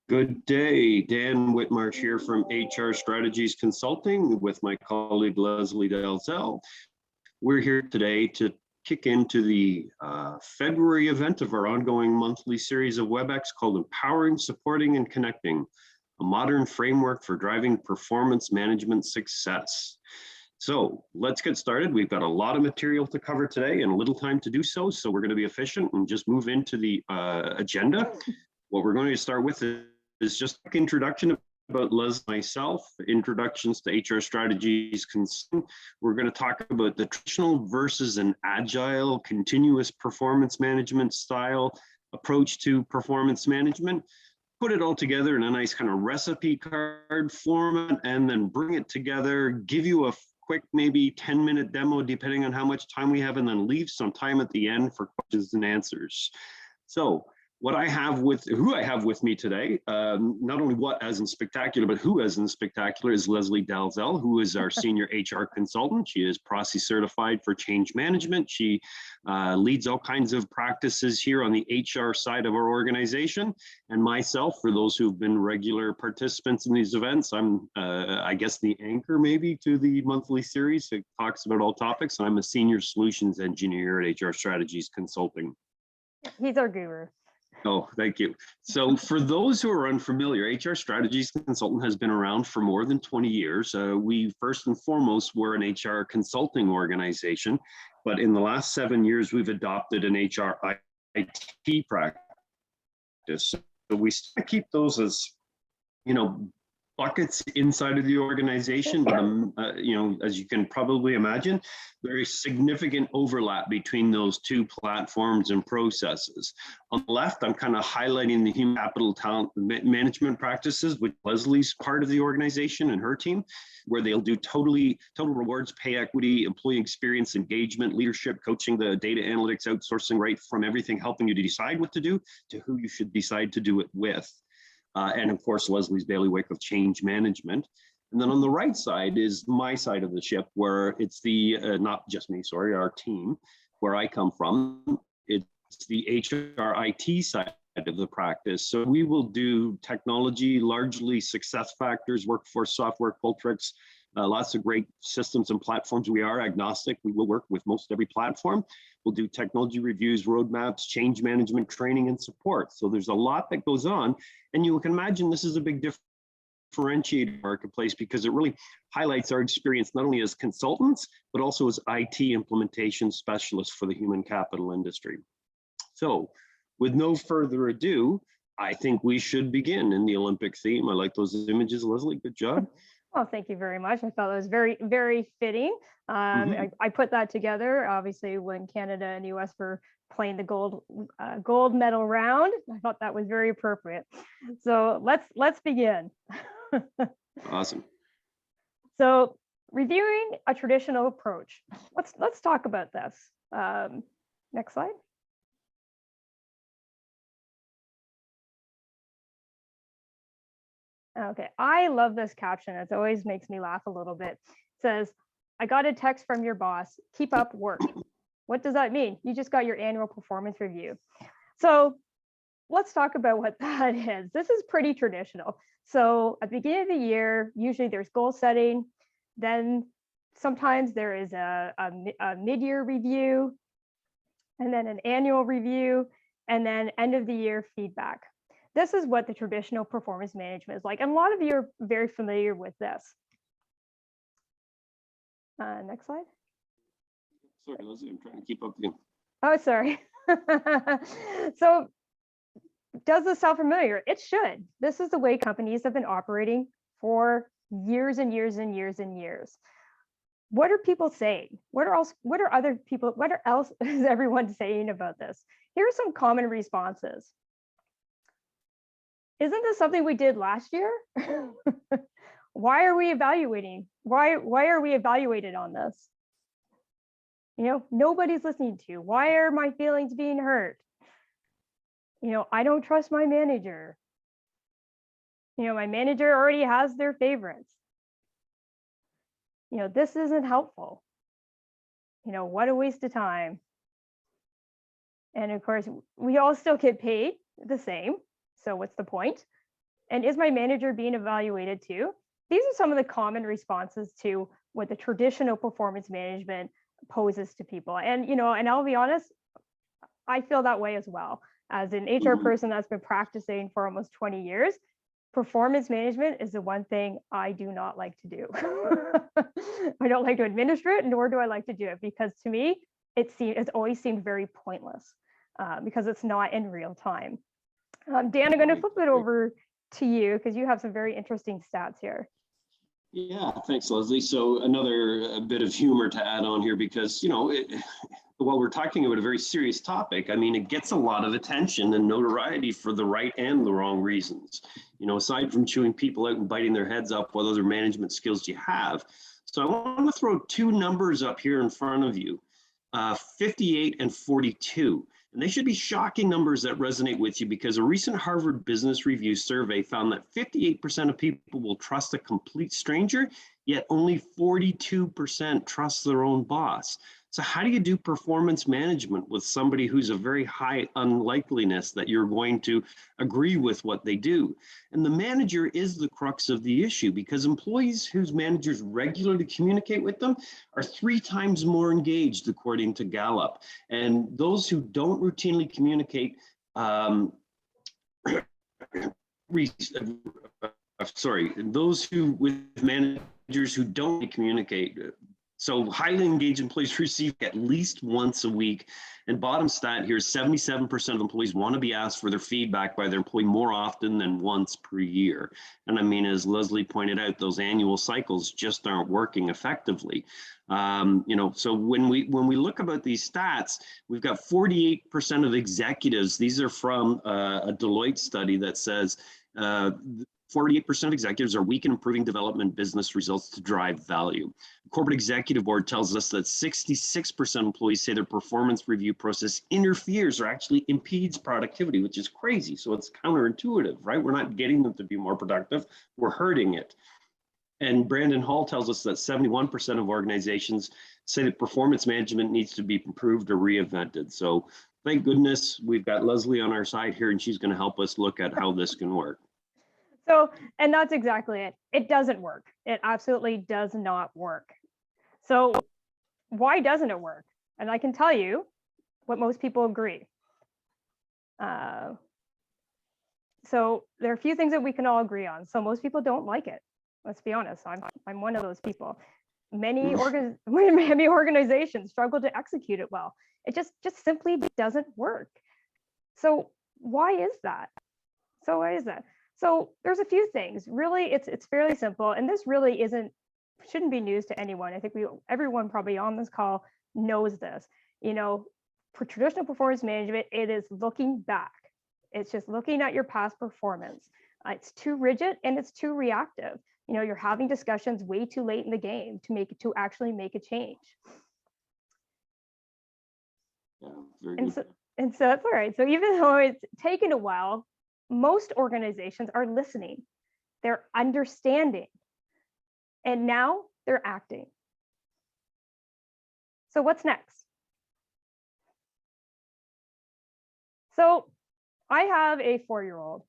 Good day, Dan Whitmarsh here from HR Strategies Consulting with my colleague Leslie Dalzell. We're here today to kick into the February event of our ongoing monthly series of WebEx called Empowering, Supporting, and Connecting, a modern framework for driving performance management success. So let's get started. We've got a lot of material to cover today and a little time to do so. So we're going to be efficient and just move into the agenda. What we're going to start with is just a quick introduction about Leslie and myself, introductions to HR strategies. We're going to talk about the traditional versus an agile, continuous performance management style approach to performance management. Put it all together in a nice kind of recipe card format, and then bring it together, give you a quick, maybe 10-minute demo, depending on how much time we have, and then leave some time at the end for questions and answers. So, who I have with me today, not only what as in spectacular, but who as in spectacular is Leslie Dalzell, who is our senior HR consultant. She is PROSI certified for change management. She leads all kinds of practices here on the HR side of our organization. And myself, for those who've been regular participants in these events, I'm, I guess, the anchor maybe to the monthly series. It talks about all topics. I'm a senior solutions engineer at HR Strategies Consulting. He's our guru. Oh, thank you. So for those who are unfamiliar, HR Strategies Consultant has been around for more than 20 years. We first and foremost were an HR consulting organization, but in the last 7 years, we've adopted an HR IT practice. So we still keep those as, buckets inside of the organization, but as you can probably imagine, very significant overlap between those two platforms and processes. On the left, I'm kind of highlighting the human capital talent management practices, which Leslie's part of the organization and her team, where they'll do total rewards, pay equity, employee experience, engagement, leadership, coaching, the data analytics, outsourcing, right from everything helping you to decide what to do to who you should decide to do it with. And of course, Leslie's bailiwick of change management. And then on the right side is my side of the ship, where it's the, not just me, sorry, our team, where I come from. It's the HR IT side of the practice. So we will do technology, largely success factors, workforce software, Qualtrics, lots of great systems and platforms. We are agnostic. We will work with most every platform. We'll do technology reviews, roadmaps, change management, training, and support. So there's a lot that goes on. And you can imagine this is a big differentiator marketplace because it really highlights our experience not only as consultants, but also as IT implementation specialists for the human capital industry. So with no further ado, I think we should begin in the Olympic theme. I like those images, Leslie. Good job. Well, thank you very much. I thought it was very, very fitting. I put that together, obviously, when Canada and US were playing the gold medal round. I thought that was very appropriate. So let's begin. Awesome. So reviewing a traditional approach. Let's talk about this. Next slide. Okay, I love this caption. It always makes me laugh a little bit. It says, I got a text from your boss, keep up work. What does that mean? You just got your annual performance review. So let's talk about what that is. This is pretty traditional. So at the beginning of the year, usually there's goal setting. Then sometimes there is a mid-year review, and then an annual review, and then end of the year feedback. This is what the traditional performance management is like. And a lot of you are very familiar with this. Next slide. Sorry, Leslie, I'm trying to keep up with you. Oh, sorry. So does this sound familiar? It should. This is the way companies have been operating for years and years and years and years. What are people saying? What else is everyone saying about this? Here are some common responses. Isn't this something we did last year? Why are we evaluating? Why are we evaluated on this? Nobody's listening to. Why are my feelings being hurt? I don't trust my manager. My manager already has their favorites. This isn't helpful. What a waste of time. And of course, we all still get paid the same. So what's the point? And is my manager being evaluated too? These are some of the common responses to what the traditional performance management poses to people. And, and I'll be honest, I feel that way as well. As an HR person that's been practicing for almost 20 years, performance management is the one thing I do not like to do. I don't like to administer it, nor do I like to do it, because to me, it's always seemed very pointless because it's not in real time. Dan, I'm going to flip it over to you because you have some very interesting stats here. Yeah, thanks, Leslie. So another bit of humor to add on here, because, while we're talking about a very serious topic, I mean, it gets a lot of attention and notoriety for the right and the wrong reasons. Aside from chewing people out and biting their heads up, what other management skills do you have? So I want to throw two numbers up here in front of you, 58 and 42. And they should be shocking numbers that resonate with you, because a recent Harvard Business Review survey found that 58% of people will trust a complete stranger, yet only 42% trust their own boss. So how do you do performance management with somebody who's a very high unlikeliness that you're going to agree with what they do? And the manager is the crux of the issue, because employees whose managers regularly communicate with them are 3 times more engaged, according to Gallup. And those who don't routinely communicate, those who with managers who don't communicate. So highly engaged employees receive at least once a week. And bottom stat here is 77% of employees want to be asked for their feedback by their employee more often than once per year. And I mean, as Leslie pointed out, those annual cycles just aren't working effectively. So when we look about these stats, we've got 48% of executives. These are from a Deloitte study that says 48% of executives are weak in improving development business results to drive value. The Corporate Executive Board tells us that 66% of employees say their performance review process interferes or actually impedes productivity, which is crazy. So it's counterintuitive, right? We're not getting them to be more productive, we're hurting it. And Brandon Hall tells us that 71% of organizations say that performance management needs to be improved or reinvented. So thank goodness we've got Leslie on our side here, and she's going to help us look at how this can work. So, and that's exactly it. It doesn't work. It absolutely does not work. So why doesn't it work? And I can tell you what most people agree. So there are a few things that we can all agree on. So most people don't like it. Let's be honest. I'm one of those people. Many organizations struggle to execute it well. It just simply doesn't work. So why is that? So there's a few things. Really, it's fairly simple, and this really shouldn't be news to anyone. I think everyone probably on this call knows this. For traditional performance management, it is looking back. It's just looking at your past performance. It's too rigid and it's too reactive. You're having discussions way too late in the game to actually make a change. Yeah, very and good. so that's all right. So even though it's taken a while, most organizations are listening, they're understanding, and now they're acting. So what's next? So I have a 4-year-old,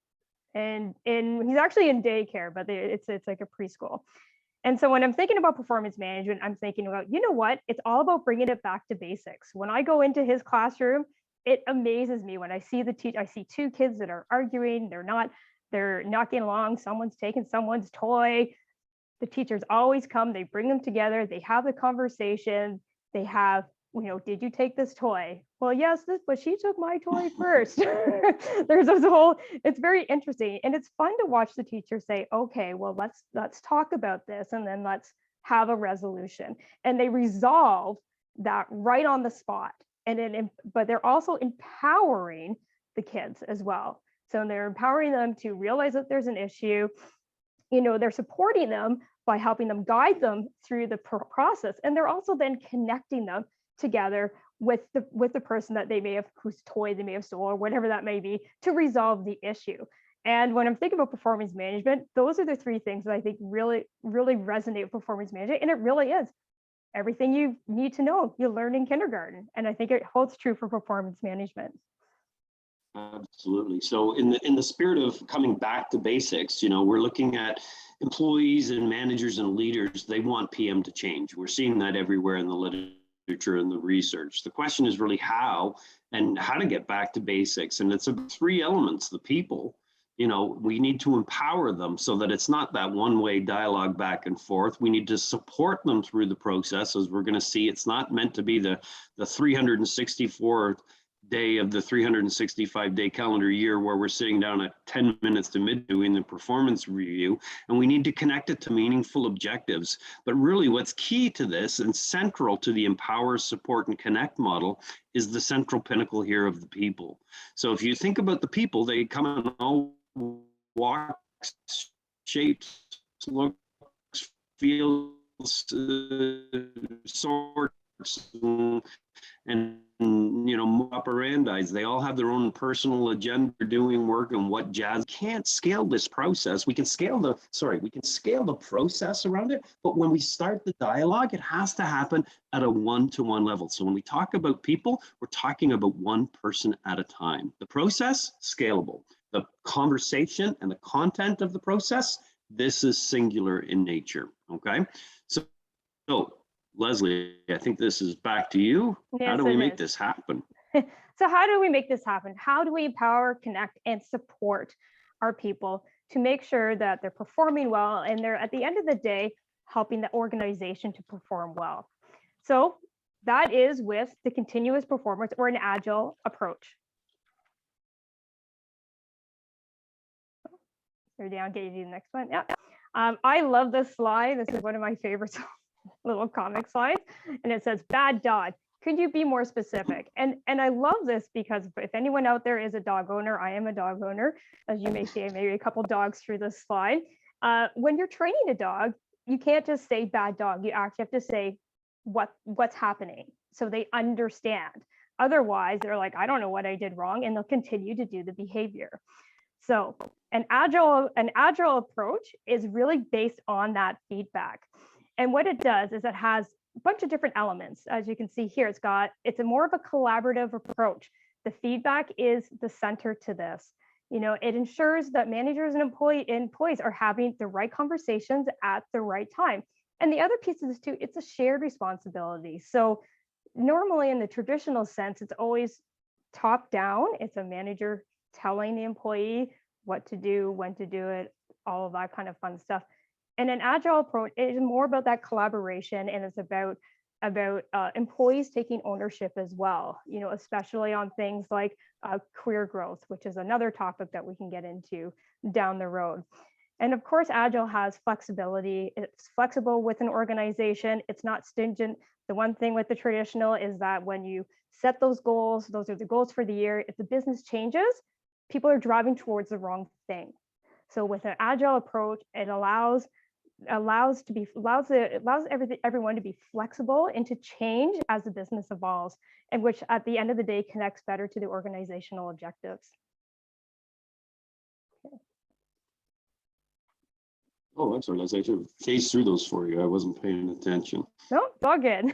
and he's actually in daycare, but it's like a preschool. And so when I'm thinking about performance management, I'm thinking about, it's all about bringing it back to basics. When I go into his classroom, it amazes me when I see I see 2 kids that are arguing. They're not getting along. Someone's taking someone's toy. The teachers always come, they bring them together. They have the conversation. They have, did you take this toy? Well, yes, but she took my toy first. There's this it's very interesting. And it's fun to watch the teacher say, okay, well, let's talk about this. And then let's have a resolution. And they resolve that right on the spot. But they're also empowering the kids as well. So they're empowering them to realize that there's an issue. They're supporting them by helping them guide them through the process. And they're also then connecting them together with the person that whose toy they may have stolen, or whatever that may be, to resolve the issue. And when I'm thinking about performance management, those are the 3 things that I think really, really resonate with performance management. And it really is everything you need to know, you learn in kindergarten. And I think it holds true for performance management. Absolutely. So in the spirit of coming back to basics, we're looking at employees and managers and leaders. They want PM to change. We're seeing that everywhere in the literature and the research. The question is really how to get back to basics. And it's three elements: the people. We need to empower them so that it's not that one-way dialogue back and forth. We need to support them through the process. As we're going to see, it's not meant to be the 364 day of the 365-day calendar year where we're sitting down at 10 minutes to mid doing the performance review, and we need to connect it to meaningful objectives. But really what's key to this and central to the empower, support, and connect model is the central pinnacle here of the people. So if you think about the people, they come in all walks, shapes, looks, feels, sorts, and operandis. They all have their own personal agenda for doing work and what jazz. Can't scale this process. We can scale the process around it, but when we start the dialogue, it has to happen at a one-to-one level. So when we talk about people, we're talking about one person at a time. The process, scalable. The conversation and the content of the process, this is singular in nature. Okay, so Leslie, I think this is back to you. Yes, how do we make this happen? So how do we make this happen? How do we empower, connect, and support our people to make sure that they're performing well and they're, at the end of the day, helping the organization to perform well? So that is with the continuous performance or an agile approach. Go down, get you the next one. Yeah. I love this slide. This is one of my favorites. Little comic slides, and it says bad dog. Could you be more specific? And I love this because if anyone out there is a dog owner, I am a dog owner, as you may see, maybe a couple dogs through this slide. When you're training a dog, you can't just say bad dog. You actually have to say what's happening so they understand. Otherwise, they're like, I don't know what I did wrong, and they'll continue to do the behavior. So an agile approach is really based on that feedback. And what it does is it has a bunch of different elements. As you can see here, it's a more of a collaborative approach. The feedback is the center to this. It ensures that managers and employees are having the right conversations at the right time. And the other piece is too, it's a shared responsibility. So normally in the traditional sense, it's always top down. It's a manager telling the employee what to do, when to do it, all of that kind of fun stuff. And an agile approach is more about that collaboration, and it's about employees taking ownership as well, especially on things like career growth, which is another topic that we can get into down the road. And of course, agile has flexibility. It's flexible with an organization. It's not stingent. The one thing with the traditional is that when you set those goals, those are the goals for the year. If the business changes, people are driving towards the wrong thing. So with an agile approach, it allows everyone to be flexible and to change as the business evolves, and which at the end of the day connects better to the organizational objectives. Okay. Oh, I'm sorry, Leslie. I should have phased through those for you. I wasn't paying attention. No, it's all good.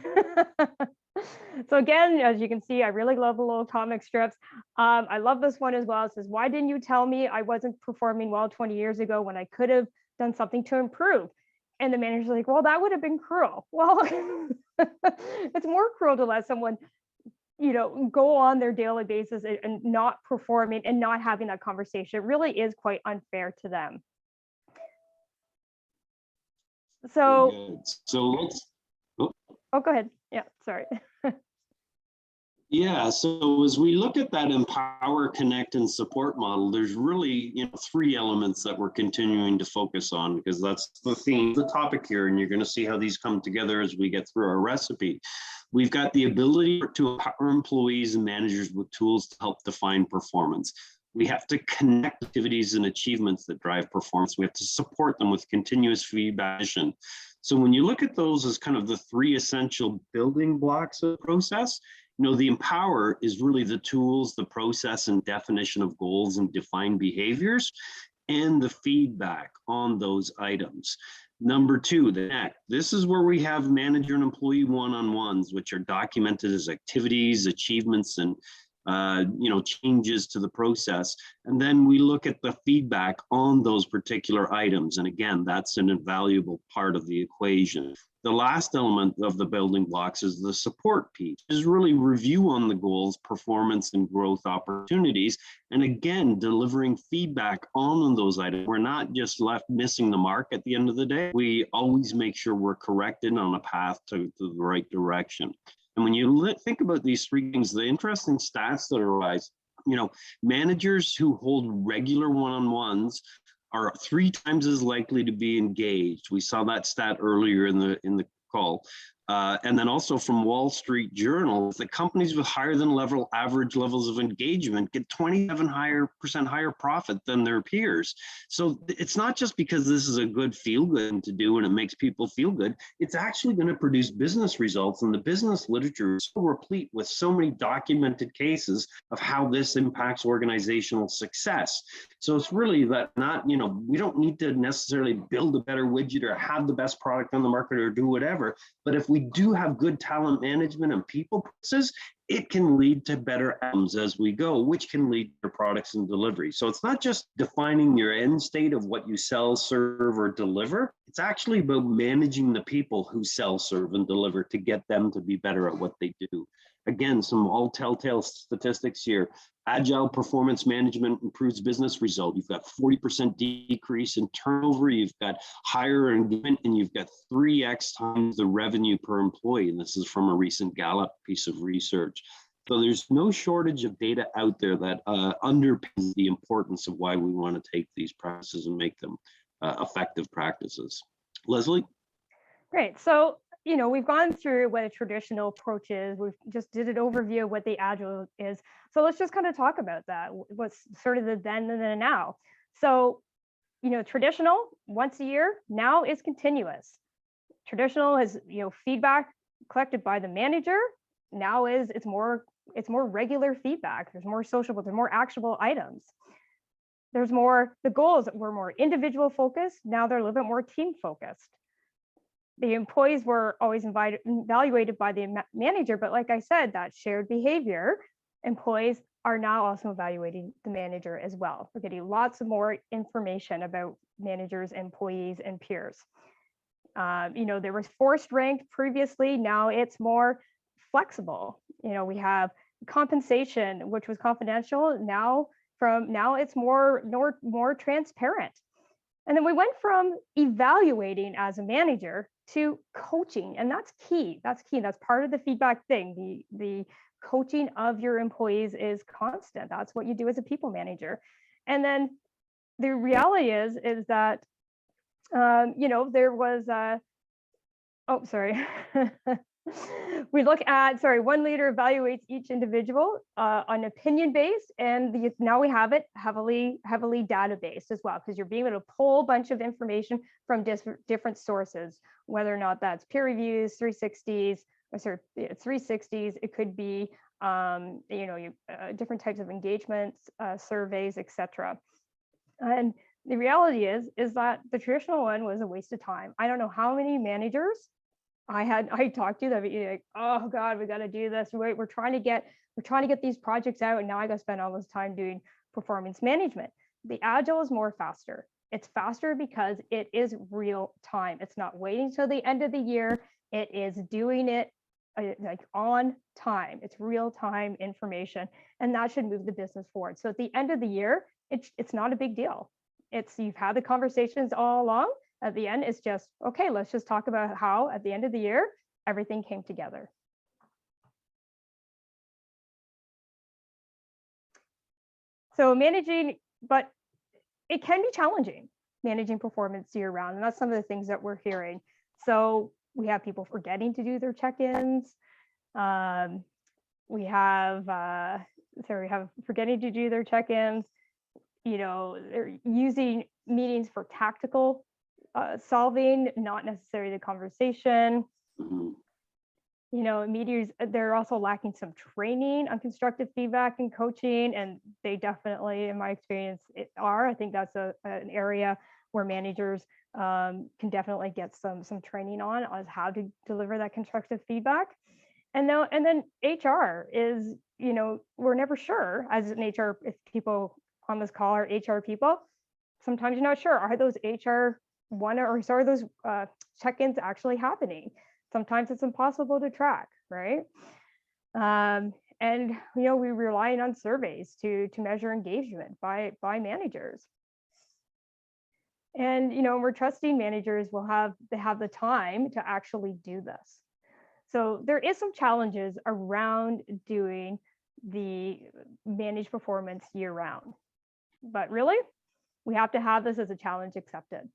So again, as you can see, I really love the little comic strips. I love this one as well. It says, why didn't you tell me I wasn't performing well 20 years ago when I could have done something to improve? And the manager's like, well, that would have been cruel. Well, it's more cruel to let someone, go on their daily basis and not performing and not having that conversation. It really is quite unfair to them. So let's. Oh, go ahead. Yeah, sorry. Yeah, so as we look at that empower, connect, and support model, there's really three elements that we're continuing to focus on, because that's the theme, the topic here, and you're going to see how these come together as we get through our recipe. We've got the ability to empower employees and managers with tools to help define performance. We have to connect activities and achievements that drive performance. We have to support them with continuous feedback. So when you look at those as kind of the three essential building blocks of the process, the empower is really the tools, the process, and definition of goals and defined behaviors, and the feedback on those items. Number two, the connect. This is where we have manager and employee one-on-ones, which are documented as activities, achievements, and changes to the process. And then we look at the feedback on those particular items. And again, that's an invaluable part of the equation. The last element of the building blocks is the support piece, is really review on the goals, performance, and growth opportunities. And again, delivering feedback on those items. We're not just left missing the mark at the end of the day. We always make sure we're corrected on a path to the right direction. And when you think about these three things, the interesting stats that arise, managers who hold regular one-on-ones are 3 times as likely to be engaged. We saw that stat earlier in the call. And then also from Wall Street Journal, the companies with higher than average levels of engagement get 27% higher profit than their peers. So it's not just because this is a good feel-good thing to do and it makes people feel good. It's actually going to produce business results, and the business literature is so replete with so many documented cases of how this impacts organizational success. So it's really that we don't need to necessarily build a better widget or have the best product on the market or do whatever, but if we do have good talent management and people processes, it can lead to better outcomes as we go, which can lead to products and delivery. So it's not just defining your end state of what you sell, serve, or deliver. It's actually about managing the people who sell, serve, and deliver to get them to be better at what they do. Again, some all telltale statistics here. Agile performance management improves business result. You've got 40% decrease in turnover. You've got higher engagement, and you've got 3x times the revenue per employee. And this is from a recent Gallup piece of research. So there's no shortage of data out there that underpins the importance of why we want to take these practices and make them effective practices. Leslie? Great. So, we've gone through what a traditional approach is. We've just did an overview of what the Agile is. So let's just kind of talk about that. What's sort of the then and the now. So, traditional once a year, now is continuous. Traditional is, feedback collected by the manager. Now it's more regular feedback. There's more sociable, there's more actionable items. The goals were more individual focused. Now they're a little bit more team focused. The employees were always evaluated by the manager, but like I said, that shared behavior, employees are now also evaluating the manager as well. We're getting lots of more information about managers, employees, and peers. There was forced ranked previously, now it's more flexible. We have compensation, which was confidential, now it's more transparent. And then we went from evaluating as a manager to coaching, and that's key. That's part of the feedback thing. The coaching of your employees is constant. That's what you do as a people manager. And then the reality is that there was we look at, one leader evaluates each individual on opinion based, and now we have it heavily data-based as well, because you're being able to pull a bunch of information from different sources, whether or not that's peer reviews, 360s, it could be different types of engagements, surveys, etc. And the reality is that the traditional one was a waste of time. I don't know how many managers I talked to that would be like, oh God, we got to do this. We're trying to get these projects out, and now I got to spend all this time doing performance management. The Agile is faster. It's faster because it is real time. It's not waiting till the end of the year. It is doing it on time. It's real time information, and that should move the business forward. So at the end of the year, it's not a big deal. You've had the conversations all along. At the end, it's just, okay, let's just talk about how at the end of the year, everything came together. So but it can be challenging managing performance year round. And that's some of the things that we're hearing. So we have people forgetting to do their check-ins. We have forgetting to do their check-ins. They're using meetings for tactical solving, not necessarily the conversation. Meetings, they're also lacking some training on constructive feedback and coaching, and they definitely, in my experience, are. I think that's an area where managers can definitely get some training on how to deliver that constructive feedback. And then HR is, we're never sure as an HR, if people on this call are HR people, sometimes you're not sure, are those HR are those check-ins actually happening? Sometimes it's impossible to track, right? And we rely on surveys to measure engagement by managers. And we're trusting managers will have the time to actually do this. So there is some challenges around doing the managed performance year round. But really, we have to have this as a challenge accepted.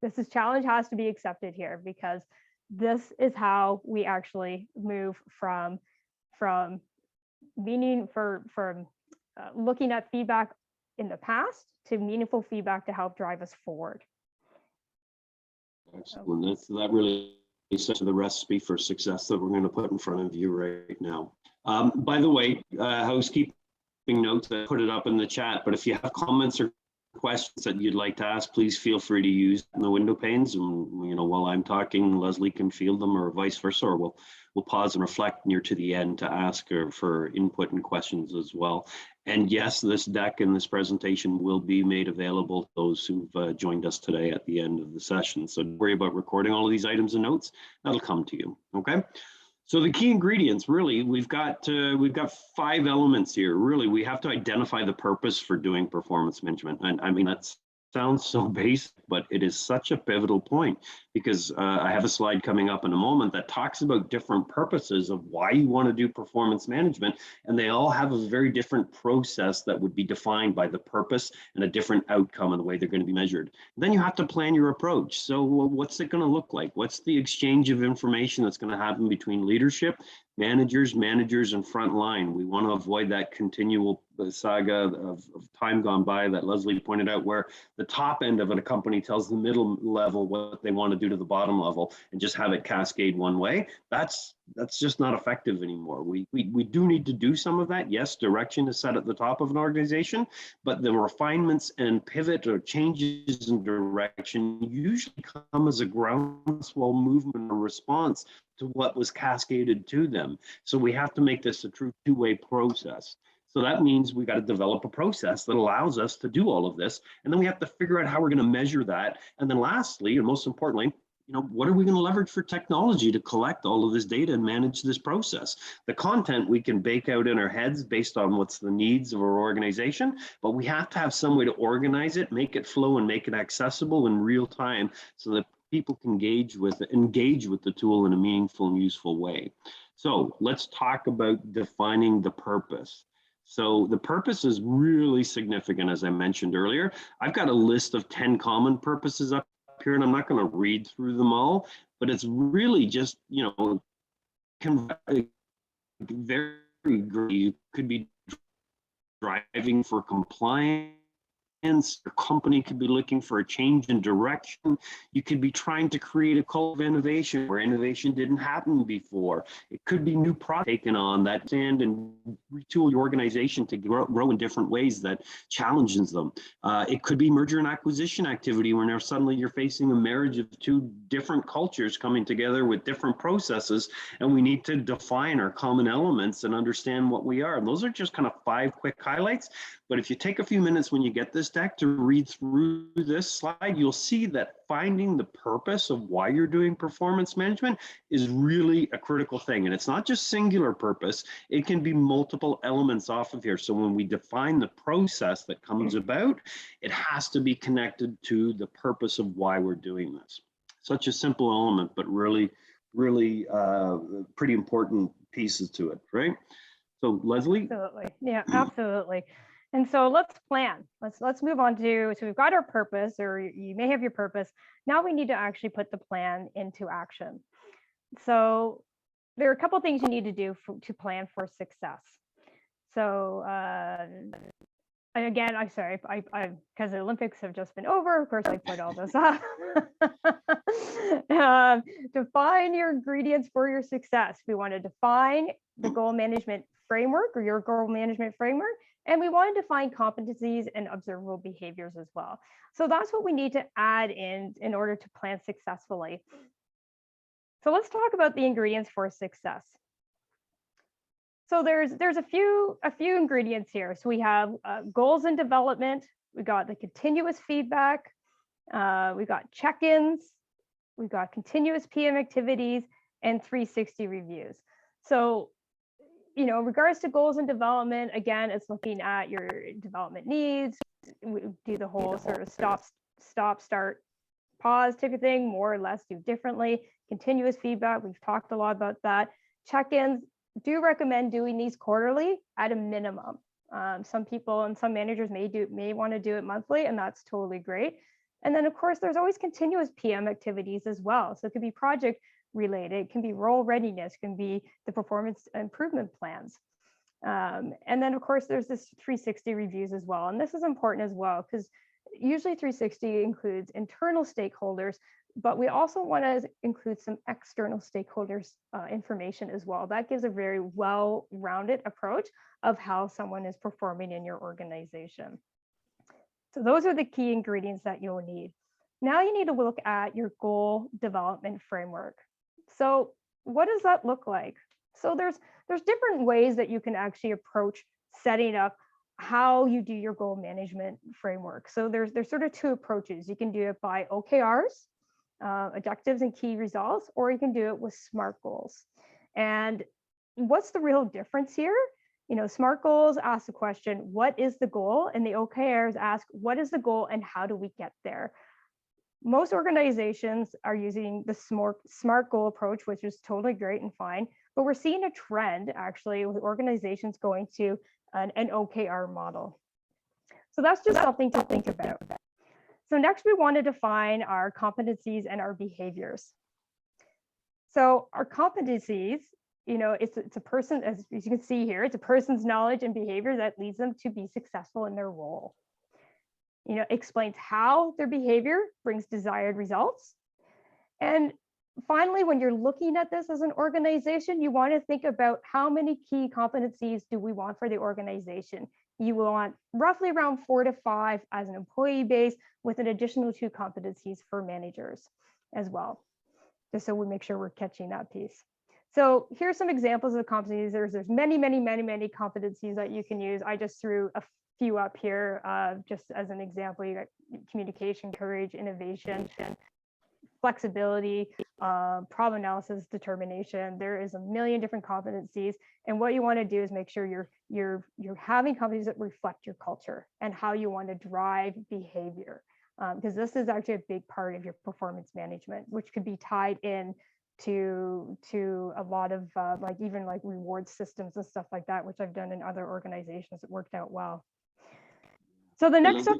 This challenge has to be accepted here, because this is how we actually move from looking at feedback in the past to meaningful feedback to help drive us forward. Excellent. That really sets the recipe for success that we're going to put in front of you right now. By the way, housekeeping notes, I put it up in the chat, but if you have comments or questions that you'd like to ask, please feel free to use the window panes. And while I'm talking, Leslie can field them, or vice versa, or we'll pause and reflect near to the end to ask her for input and questions as well. And yes, this deck and this presentation will be made available to those who've joined us today at the end of the session. So don't worry about recording all of these items and notes. That'll come to you, okay? So the key ingredients, really, we've got 5 elements here. Really, we have to identify the purpose for doing performance management. And I mean, that sounds so basic, but it is such a pivotal point, because I have a slide coming up in a moment that talks about different purposes of why you want to do performance management. And they all have a very different process that would be defined by the purpose and a different outcome and the way they're going to be measured. Then you have to plan your approach. So what's it going to look like? What's the exchange of information that's going to happen between leadership, managers, and frontline? We want to avoid that continual saga of time gone by that Leslie pointed out, where the top end of a company tells the middle level what they want to do to the bottom level and just have it cascade one way. That's just not effective anymore. We do need to do some of that. Yes, direction is set at the top of an organization, but the refinements and pivot or changes in direction usually come as a groundswell movement or response to what was cascaded to them. So we have to make this a true two-way process. So that means we got to develop a process that allows us to do all of this. And then we have to figure out how we're going to measure that. And then lastly, and most importantly, what are we going to leverage for technology to collect all of this data and manage this process? The content we can bake out in our heads based on what's the needs of our organization, but we have to have some way to organize it, make it flow, and make it accessible in real time so that people can engage with the tool in a meaningful and useful way. So let's talk about defining the purpose. So the purpose is really significant, as I mentioned earlier. I've got a list of 10 common purposes up here, and I'm not going to read through them all, but it's really just, very great. You could be driving for compliance. Your company could be looking for a change in direction. You could be trying to create a culture of innovation where innovation didn't happen before. It could be new product taken on that stand and retool your organization to grow in different ways that challenges them. It could be merger and acquisition activity where now suddenly you're facing a marriage of 2 different cultures coming together with different processes, and we need to define our common elements and understand what we are. And those are just kind of 5 quick highlights. But if you take a few minutes when you get this deck to read through this slide, you'll see that finding the purpose of why you're doing performance management is really a critical thing. And it's not just singular purpose, it can be multiple elements off of here. So when we define the process that comes about, it has to be connected to the purpose of why we're doing this. Such a simple element, but really pretty important pieces to it, right? So Leslie? Absolutely. Yeah, absolutely. And so let's plan. Let's move on to, so we've got our purpose, or you may have your purpose. Now we need to actually put the plan into action. So there are a couple of things you need to do to plan for success. So again, I'm sorry, because the Olympics have just been over, of course I put all this up. Define your ingredients for your success. We want to define the goal management framework, or your goal management framework. And we want to define competencies and observable behaviors as well. So that's what we need to add in order to plan successfully. So let's talk about the ingredients for success. So there's a few ingredients here. So we have goals and development. We got the continuous feedback. We got check-ins. We've got continuous PM activities and 360 reviews. So, in regards to goals and development, again, it's looking at your development needs. We do the whole sort of stop, start, pause type of thing, more or less do differently. Continuous feedback, we've talked a lot about that. Check-ins, do recommend doing these quarterly at a minimum. Some people and some managers may want to do it monthly, and that's totally great. And then, of course, there's always continuous PM activities as well. So it could be project related, it can be role readiness, it can be the performance improvement plans. And then, of course, there's this 360 reviews as well. And this is important as well, because usually 360 includes internal stakeholders, but we also want to include some external stakeholders information as well. That gives a very well-rounded approach of how someone is performing in your organization. So those are the key ingredients that you'll need. Now you need to look at your goal development framework. So what does that look like? So there's different ways that you can actually approach setting up how you do your goal management framework. So there's sort of two approaches. You can do it by OKRs, objectives and key results, or you can do it with SMART goals. And what's the real difference here? SMART goals ask the question, what is the goal? And the OKRs ask, what is the goal and how do we get there? Most organizations are using the SMART goal approach, which is totally great and fine, but we're seeing a trend actually with organizations going to an OKR model. So that's just something to think about. So next we want to define our competencies and our behaviors. So our competencies, it's a person, as you can see here, it's a person's knowledge and behavior that leads them to be successful in their role. Explains how their behavior brings desired results. And finally, when you're looking at this as an organization, you want to think about how many key competencies do we want for the organization. You will want roughly around 4 to 5 as an employee base, with an additional 2 competencies for managers as well, just so we make sure we're catching that piece. So here's some examples of competencies. There's many competencies that you can use. I just threw a few up here just as an example. You got communication, courage, innovation, flexibility, problem analysis, determination. There is a million different competencies, and what you want to do is make sure you're having competencies that reflect your culture and how you want to drive behavior, because this is actually a big part of your performance management, which could be tied in to a lot of even reward systems and stuff like that, which I've done in other organizations that worked out well. So the next step.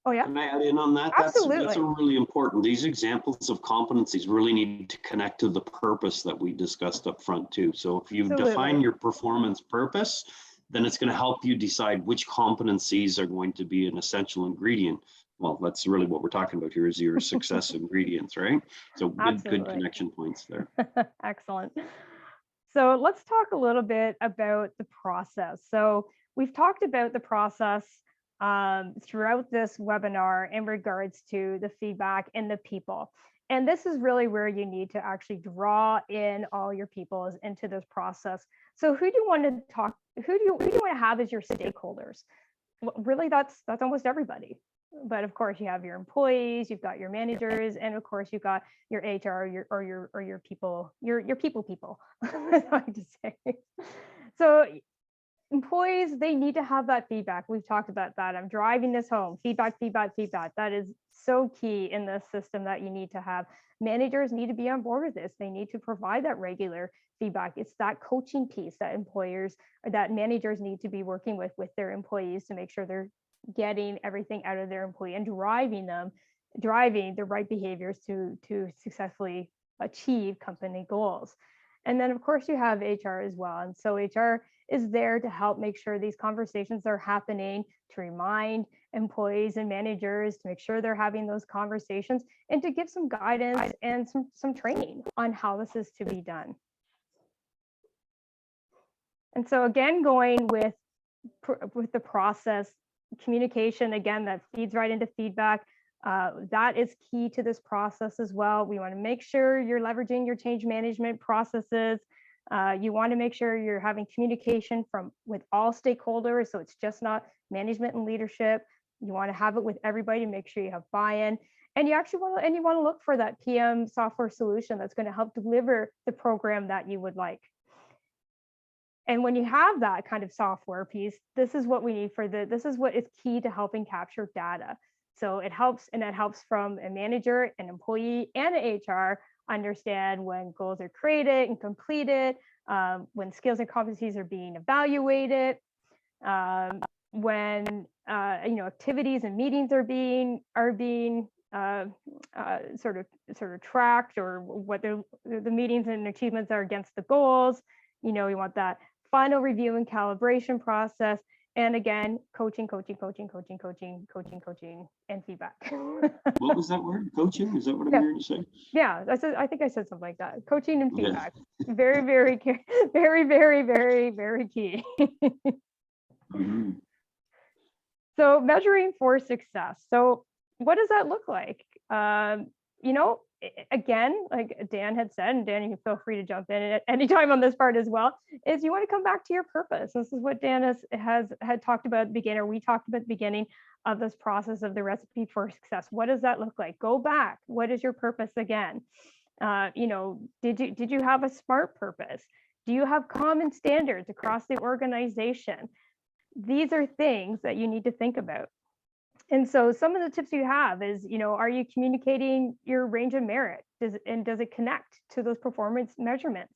Oh yeah. Can I add in on that? Absolutely. That's really important. These examples of competencies really need to connect to the purpose that we discussed up front too. So if you define your performance purpose, then it's going to help you decide which competencies are going to be an essential ingredient. Well, that's really what we're talking about here, is your success ingredients, right? So good connection points there. Excellent. So let's talk a little bit about the process. So we've talked about the process throughout this webinar in regards to the feedback and the people. And this is really where you need to actually draw in all your people into this process. So who do you want to have as your stakeholders? Well, really, that's almost everybody. But of course, you have your employees, you've got your managers, and of course, you've got your HR, your people, your people. I like to say. So employees, they need to have that feedback. We've talked about that. I'm driving this home. Feedback. That is so key in this system that you need to have. Managers need to be on board with this. They need to provide that regular feedback. It's that coaching piece that employers or that managers need to be working with their employees to make sure they're getting everything out of their employee and driving the right behaviors to successfully achieve company goals. And then of course you have HR as well. And so HR is there to help make sure these conversations are happening, to remind employees and managers to make sure they're having those conversations, and to give some guidance and some training on how this is to be done. And so again, going with the process, communication, again, that feeds right into feedback. That is key to this process as well. We want to make sure you're leveraging your change management processes You want to make sure you're having communication with all stakeholders, so it's just not management and leadership. You want to have it with everybody to make sure you have buy-in. And you want to look for that PM software solution that's going to help deliver the program that you would like. And when you have that kind of software piece, this is what we need this is what is key to helping capture data. So it helps from a manager, an employee, and an HR understand when goals are created and completed, when skills and competencies are being evaluated, when activities and meetings are being sort of tracked, or what the meetings and achievements are against the goals. You want that final review and calibration process. And again, coaching, and feedback. What was that word? Coaching? Is that what I'm hearing you say? Yeah, I think I said something like that. Coaching and feedback. Yeah. Very, very, very, very, very, very key. Mm-hmm. So measuring for success. So what does that look like? Again, like Dan had said, and Dan, you can feel free to jump in at any time on this part as well, is you want to come back to your purpose. This is what Dan had talked about at the beginning, or we talked about at the beginning of this process of the recipe for success. What does that look like? Go back. What is your purpose again? Did you have a SMART purpose? Do you have common standards across the organization? These are things that you need to think about. And so some of the tips you have is, are you communicating your range of merit? Does it connect to those performance measurements?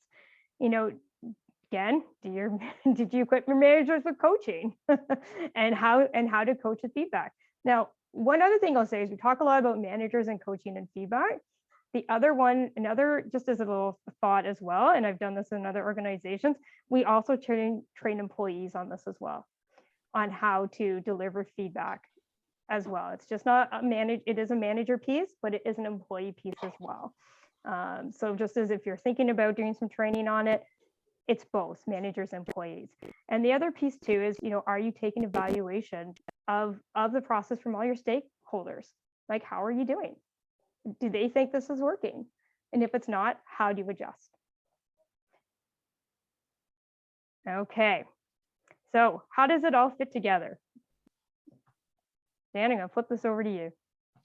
Again, did you equip your managers with coaching and how to coach with feedback? Now, one other thing I'll say is we talk a lot about managers and coaching and feedback. The other one, just as a little thought as well, and I've done this in other organizations, we also train employees on this as well, on how to deliver feedback as well. It's just not it is a manager piece, but it is an employee piece as well. So just as if you're thinking about doing some training on it, it's both managers and employees. And the other piece too is, are you taking evaluation of the process from all your stakeholders? Like, how are you doing? Do they think this is working? And if it's not, how do you adjust? Okay, so how does it all fit together? Dan, I'm gonna flip this over to you.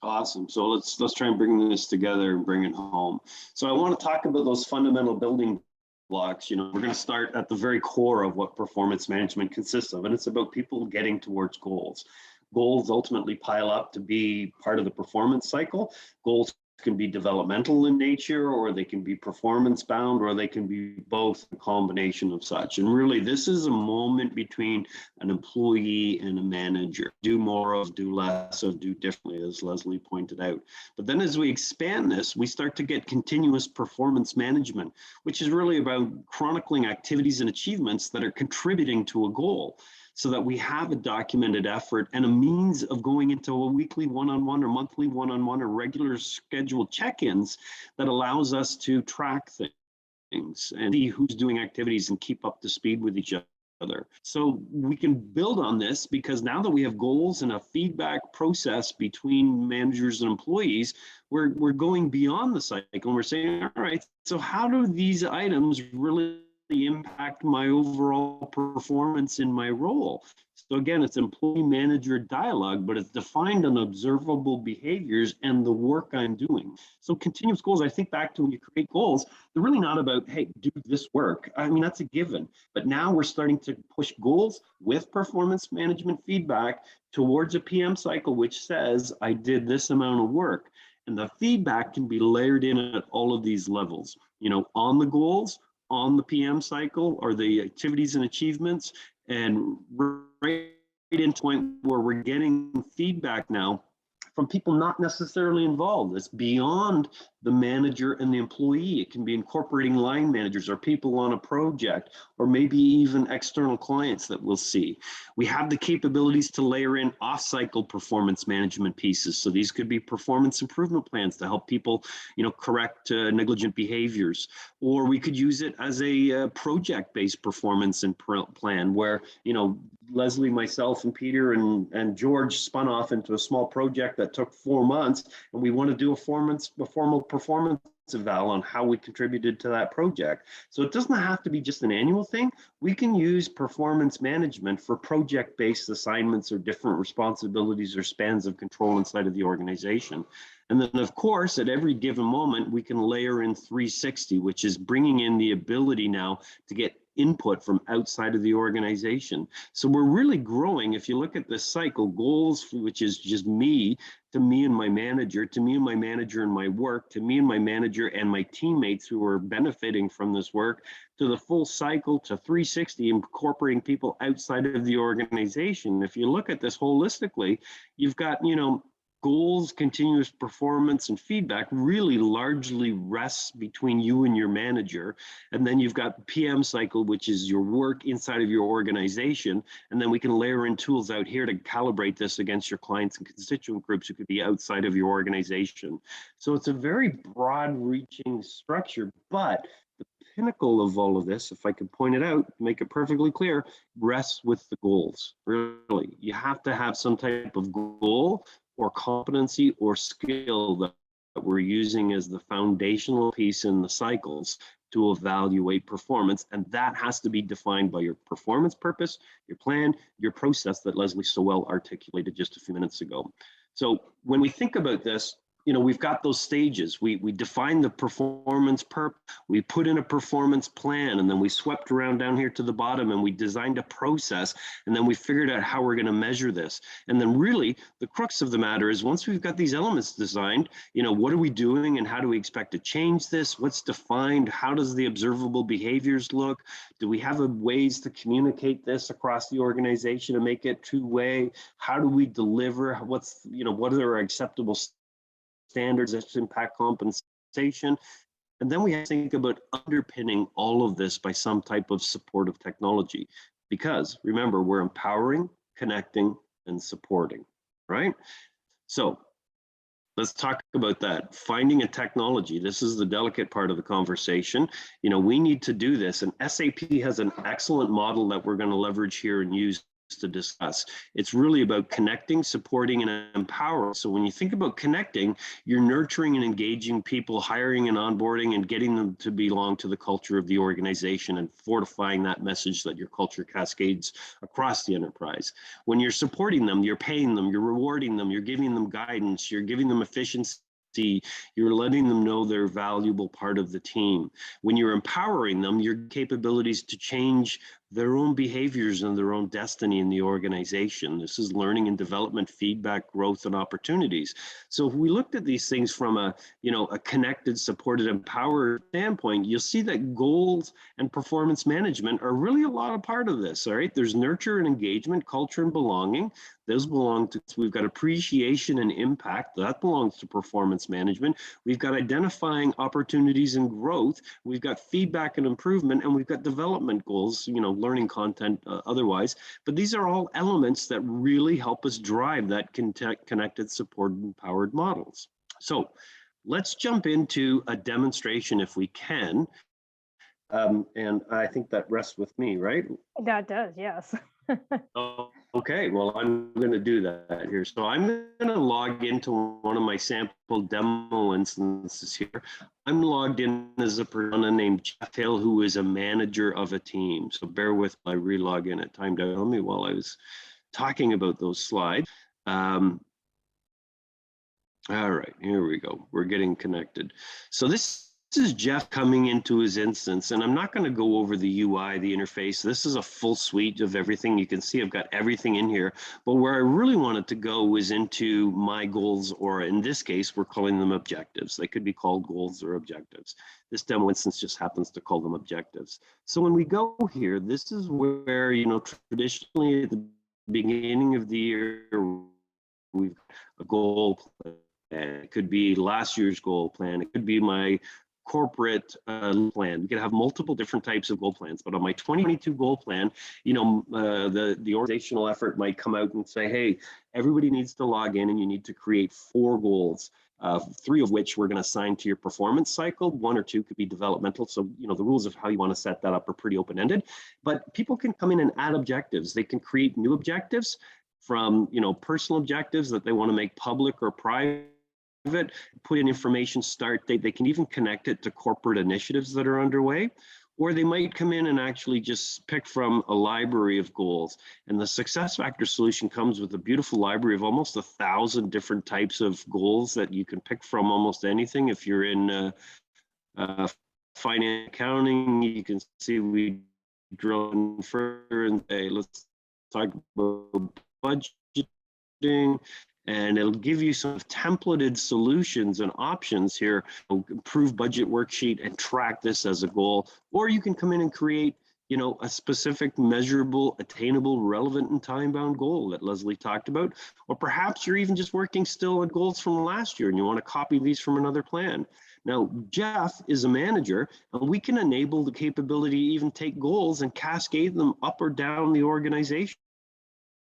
Awesome. So let's try and bring this together and bring it home. So I want to talk about those fundamental building blocks. We're going to start at the very core of what performance management consists of, and it's about people getting towards goals. Goals ultimately pile up to be part of the performance cycle. Goals can be developmental in nature, or they can be performance bound, or they can be both, a combination of such. And really, this is a moment between an employee and a manager. Do more of, do less of, do differently, as Leslie pointed out. But then as we expand this, we start to get continuous performance management, which is really about chronicling activities and achievements that are contributing to a goal, so that we have a documented effort and a means of going into a weekly one-on-one or monthly one-on-one or regular scheduled check-ins that allows us to track things and see who's doing activities and keep up to speed with each other. So we can build on this, because now that we have goals and a feedback process between managers and employees, we're going beyond the cycle, and we're saying, all right, so how do these items really impact my overall performance in my role? So again, it's employee manager dialogue, but it's defined on observable behaviors and the work I'm doing. So continuous goals, I think back to when you create goals, they're really not about, hey, do this work. I mean, that's a given. But now we're starting to push goals with performance management feedback towards a PM cycle, which says I did this amount of work. And the feedback can be layered in at all of these levels, on the goals, on the PM cycle, or the activities and achievements, and right into point where we're getting feedback now from people not necessarily involved. It's beyond the manager and the employee. It can be incorporating line managers or people on a project, or maybe even external clients that we'll see. We have the capabilities to layer in off-cycle performance management pieces. So these could be performance improvement plans to help people, correct negligent behaviors. Or we could use it as a project-based performance and plan where, Leslie, myself, and Peter and George spun off into a small project that took 4 months, and we want to do a formal performance eval on how we contributed to that project. So it doesn't have to be just an annual thing. We can use performance management for project-based assignments or different responsibilities or spans of control inside of the organization. And then, of course, at every given moment, we can layer in 360, which is bringing in the ability now to get input from outside of the organization. So we're really growing. If you look at this cycle, goals, which is just me, to me and my manager, to me and my manager and my work, to me and my manager and my teammates who are benefiting from this work, to the full cycle, to 360, incorporating people outside of the organization. If you look at this holistically, you've got, goals, continuous performance, and feedback really largely rests between you and your manager. And then you've got the PM cycle, which is your work inside of your organization. And then we can layer in tools out here to calibrate this against your clients and constituent groups who could be outside of your organization. So it's a very broad reaching structure, but the pinnacle of all of this, if I could point it out, make it perfectly clear, rests with the goals. Really, you have to have some type of goal or competency or skill that we're using as the foundational piece in the cycles to evaluate performance. And that has to be defined by your performance purpose, your plan, your process that Leslie so well articulated just a few minutes ago. So when we think about this, we've got those stages. We define the performance perp, we put in a performance plan, and then we swept around down here to the bottom and we designed a process, and then we figured out how we're going to measure this. And then really the crux of the matter is, once we've got these elements designed, what are we doing and how do we expect to change this? What's defined? How does the observable behaviors look? Do we have ways to communicate this across the organization and make it two-way? How do we deliver? What are our acceptable standards that impact compensation? And then we have to think about underpinning all of this by some type of supportive technology, because remember, we're empowering, connecting, and supporting, right? So let's talk about that. Finding a technology. This is the delicate part of the conversation. We need to do this, and SAP has an excellent model that we're going to leverage here and use to discuss. It's really about connecting, supporting, and empowering. So when you think about connecting, you're nurturing and engaging people, hiring and onboarding, and getting them to belong to the culture of the organization and fortifying that message that your culture cascades across the enterprise. When you're supporting them, you're paying them, you're rewarding them, you're giving them guidance, you're giving them efficiency, you're letting them know they're a valuable part of the team. When you're empowering them, your capabilities to change their own behaviors and their own destiny in the organization. This is learning and development, feedback, growth, and opportunities. So if we looked at these things from a connected, supported, empowered standpoint, you'll see that goals and performance management are really a lot of part of this, all right? There's nurture and engagement, culture and belonging. Those belong to, we've got appreciation and impact. That belongs to performance management. We've got identifying opportunities and growth. We've got feedback and improvement, and we've got development goals, learning content otherwise. But these are all elements that really help us drive that connected, supported, empowered models. So let's jump into a demonstration if we can. And I think that rests with me, right? That does, yes. Okay, well, I'm going to do that here. So I'm going to log into one of my sample demo instances here. I'm logged in as a persona named Jeff Hill, who is a manager of a team. So bear with me, I relog in. It timed out on me while I was talking about those slides. All right, here we go. We're getting connected. So this is Jeff coming into his instance, and I'm not going to go over the UI, the interface. This is a full suite of everything. You can see I've got everything in here, but where I really wanted to go is into my goals, or in this case, we're calling them objectives. They could be called goals or objectives. This demo instance just happens to call them objectives. So when we go here, this is where, traditionally at the beginning of the year, we've got a goal plan. It could be last year's goal plan. It could be my corporate plan. We could have multiple different types of goal plans, but on my 2022 goal plan, the organizational effort might come out and say, hey, everybody needs to log in and you need to create 4 goals, 3 of which we're going to assign to your performance cycle. 1 or 2 could be developmental. So, the rules of how you want to set that up are pretty open-ended, but people can come in and add objectives. They can create new objectives from, personal objectives that they want to make public or private, it, put in information start date. They can even connect it to corporate initiatives that are underway, or they might come in and actually just pick from a library of goals. And the Success Factor solution comes with a beautiful library of almost 1,000 different types of goals that you can pick from almost anything. If you're in finance accounting, you can see we drill in further and say, let's talk about budgeting, and it'll give you some templated solutions and options here. Improve budget worksheet and track this as a goal, or you can come in and create, you know, a specific, measurable, attainable, relevant, and time-bound goal that Leslie talked about. Or perhaps you're even just working still on goals from last year and you want to copy these from another plan. Now, Jeff is a manager, and we can enable the capability to even take goals and cascade them up or down the organization.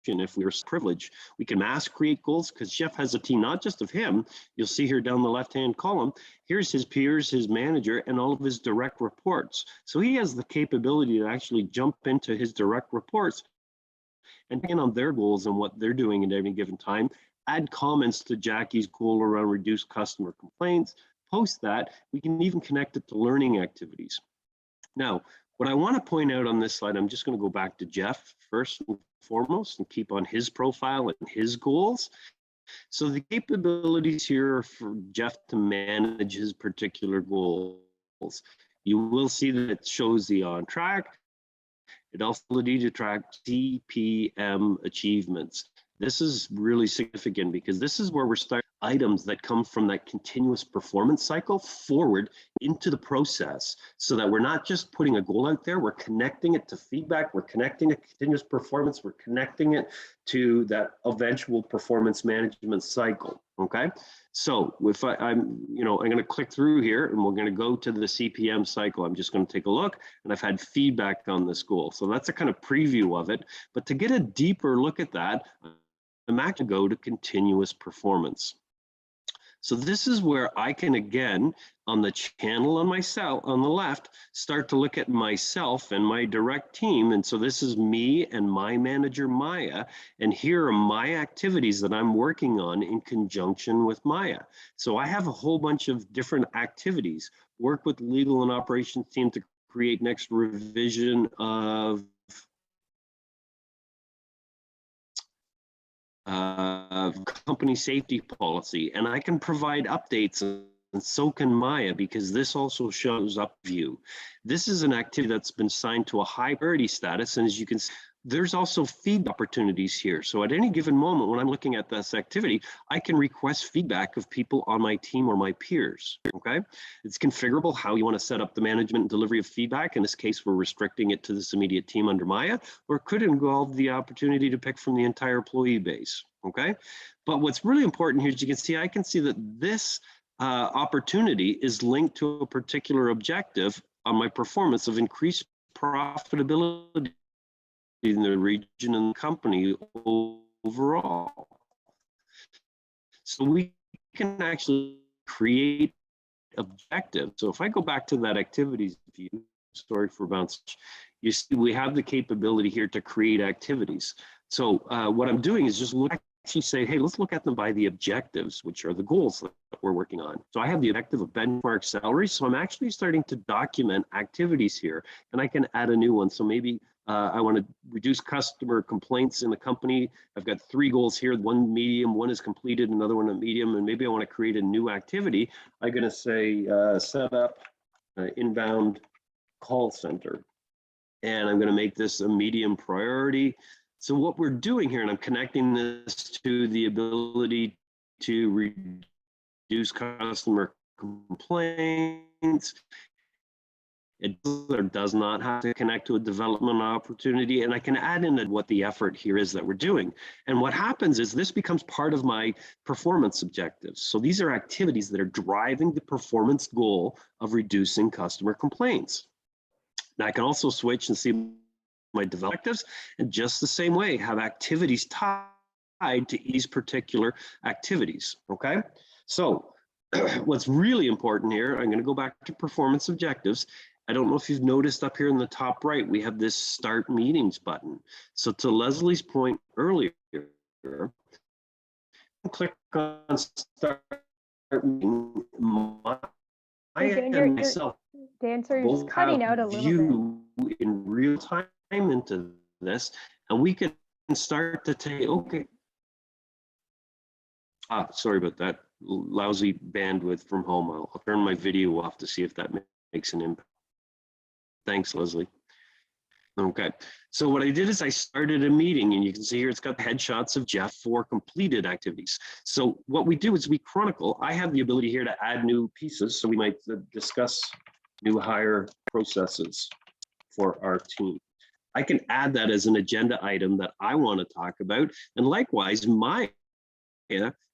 If we're privileged, we can mass create goals because Jeff has a team, not just of him. You'll see here down the left-hand column, here's his peers, his manager, and all of his direct reports. So he has the capability to actually jump into his direct reports and in on their goals and what they're doing at any given time, add comments to Jackie's goal around reduced customer complaints, post that. We can even connect it to learning activities. Now, what I want to point out on this slide, I'm just going to go back to Jeff first and foremost and keep on his profile and his goals. So the capabilities here are for Jeff to manage his particular goals. You will see that it shows the on track. It also ability to track CPM achievements. This is really significant because this is where we're starting items that come from that continuous performance cycle forward into the process, so that we're not just putting a goal out there, we're connecting it to feedback, we're connecting it to continuous performance, we're connecting it to that eventual performance management cycle, okay? So if I'm going to click through here and we're going to go to the CPM cycle. I'm just going to take a look, and I've had feedback on this goal. So that's a kind of preview of it, but to get a deeper look at that, I'm actually go to continuous performance. So this is where I can, again, on the channel on myself on the left, start to look at myself and my direct team. And so this is me and my manager, Maya. And here are my activities that I'm working on in conjunction with Maya. So I have a whole bunch of different activities. Work with legal and operations team to create next revision of company safety policy, and I can provide updates, and so can Maya, because this also shows up view. This is an activity that's been assigned to a high priority status, and as you can see, there's also feed opportunities here. So at any given moment when I'm looking at this activity, I can request feedback of people on my team or my peers, okay? It's configurable how you want to set up the management and delivery of feedback. In this case, we're restricting it to this immediate team under Maya, or it could involve the opportunity to pick from the entire employee base, okay? But what's really important here is you can see, I can see that this opportunity is linked to a particular objective on my performance of increased profitability in the region and the company overall. So we can actually create objectives. So if I go back to that activities view, sorry for bounce, you see we have the capability here to create activities. So what I'm doing is just actually say, hey, let's look at them by the objectives, which are the goals that we're working on. So I have the objective of benchmark salary. So I'm actually starting to document activities here, and I can add a new one. So maybe I want to reduce customer complaints in the company. I've got 3 goals here, one medium, one is completed, another one a medium, and maybe I want to create a new activity. I'm going to say set up inbound call center, and I'm going to make this a medium priority. So what we're doing here, and I'm connecting this to the ability to reduce customer complaints. It does or does not have to connect to a development opportunity, and I can add in what the effort here is that we're doing. And what happens is this becomes part of my performance objectives. So these are activities that are driving the performance goal of reducing customer complaints. Now I can also switch and see my objectives, and just the same way have activities tied to these particular activities, okay? So what's really important here, I'm going to go back to performance objectives. I don't know if you've noticed up here in the top right, we have this start meetings button. So to Leslie's point earlier, click on start meeting, Hey, Dan, and myself Dan, so you're just both cutting have out a little bit. view in real time into this, and we can start to say, okay, sorry about that, lousy bandwidth from home. I'll turn my video off to see if that makes an impact. Thanks, Leslie. Okay, so what I did is I started a meeting, and you can see here it's got headshots of Jeff for completed activities. So what we do is we chronicle. I have the ability here to add new pieces, so we might discuss new hire processes for our team. I can add that as an agenda item that I want to talk about, and likewise, Maya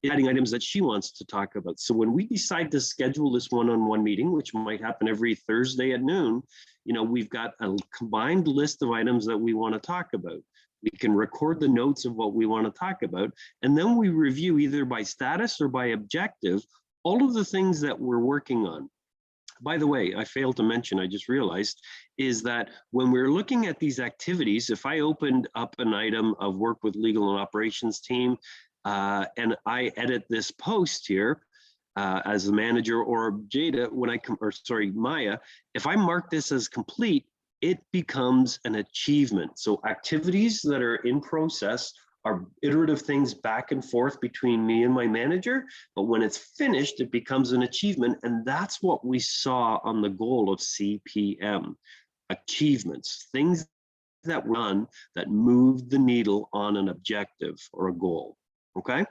adding items that she wants to talk about. So when we decide to schedule this one-on-one meeting, which might happen every Thursday at noon, we've got a combined list of items that we want to talk about. We can record the notes of what we want to talk about, and then we review either by status or by objective all of the things that we're working on. By the way, I failed to mention, I just realized, is that when we're looking at these activities, if I opened up an item of work with legal and operations team, and I edit this post here as the manager, or Jada, Maya, if I mark this as complete, it becomes an achievement. So activities that are in process are iterative things back and forth between me and my manager, but when it's finished, it becomes an achievement. And that's what we saw on the goal of CPM, achievements, things that run that move the needle on an objective or a goal. Okay,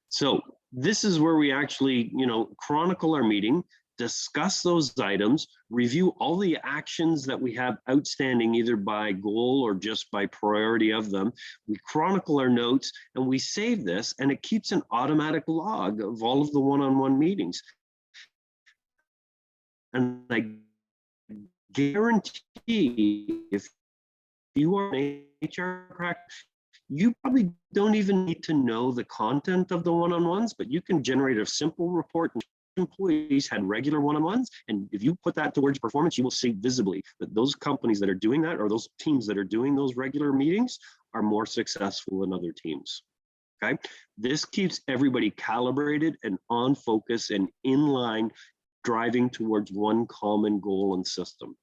so this is where we actually, chronicle our meeting, discuss those items, review all the actions that we have outstanding, either by goal or just by priority of them. We chronicle our notes and we save this, and it keeps an automatic log of all of the one-on-one meetings. And I guarantee if you are an HR practitioner, you probably don't even need to know the content of the one-on-ones, but you can generate a simple report. Employees had regular one-on-ones, and if you put that towards performance, you will see visibly that those companies that are doing that, or those teams that are doing those regular meetings, are more successful than other teams. Okay, this keeps everybody calibrated and on focus and in line, driving towards one common goal and system.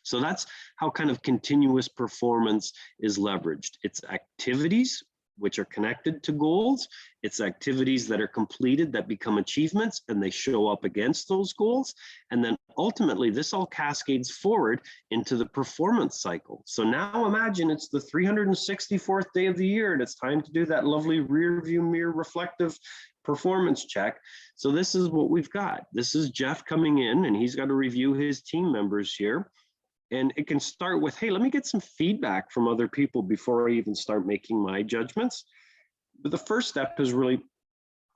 So that's how kind of continuous performance is leveraged. It's activities which are connected to goals. It's activities that are completed that become achievements, and they show up against those goals. And then ultimately, this all cascades forward into the performance cycle. So now imagine it's the 364th day of the year, and it's time to do that lovely rear view mirror reflective performance check. So this is what we've got. This is Jeff coming in, and he's got to review his team members here. And it can start with, hey, let me get some feedback from other people before I even start making my judgments. But the first step is really,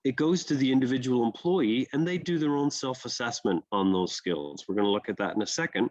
it goes to the individual employee, and they do their own self-assessment on those skills. We're going to look at that in a second.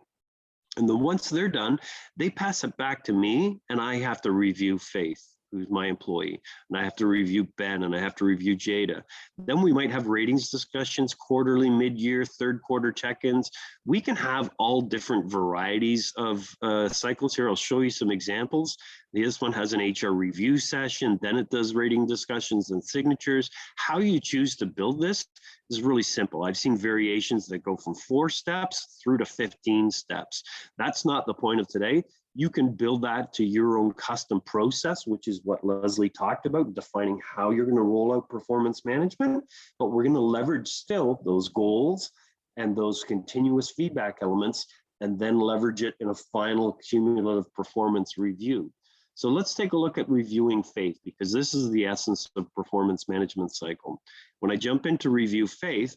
And then once they're done, they pass it back to me, and I have to review Faith, who's my employee, and I have to review Ben, and I have to review Jada. Then we might have ratings discussions, quarterly, mid-year, third quarter check-ins. We can have all different varieties of cycles here. I'll show you some examples. This one has an HR review session, then it does rating discussions and signatures. How you choose to build this is really simple. I've seen variations that go from 4 steps through to 15 steps. That's not the point of today. You can build that to your own custom process, which is what Leslie talked about, defining how you're going to roll out performance management. But we're going to leverage still those goals and those continuous feedback elements, and then leverage it in a final cumulative performance review. So let's take a look at reviewing Faith, because this is the essence of performance management cycle. When I jump into review Faith,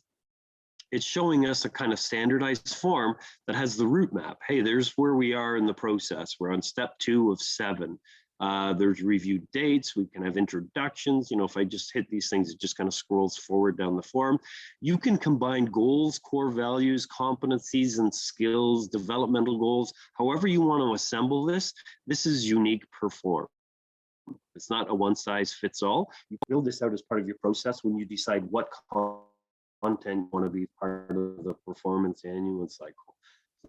it's showing us a kind of standardized form that has the route map. Hey, there's where we are in the process. We're on step 2 of 7. There's review dates. We can have introductions. If I just hit these things, it just kind of scrolls forward down the form. You can combine goals, core values, competencies and skills, developmental goals. However you want to assemble this, this is unique perform. It's not a one size fits all. You build this out as part of your process when you decide what content you want to be part of the performance annual cycle.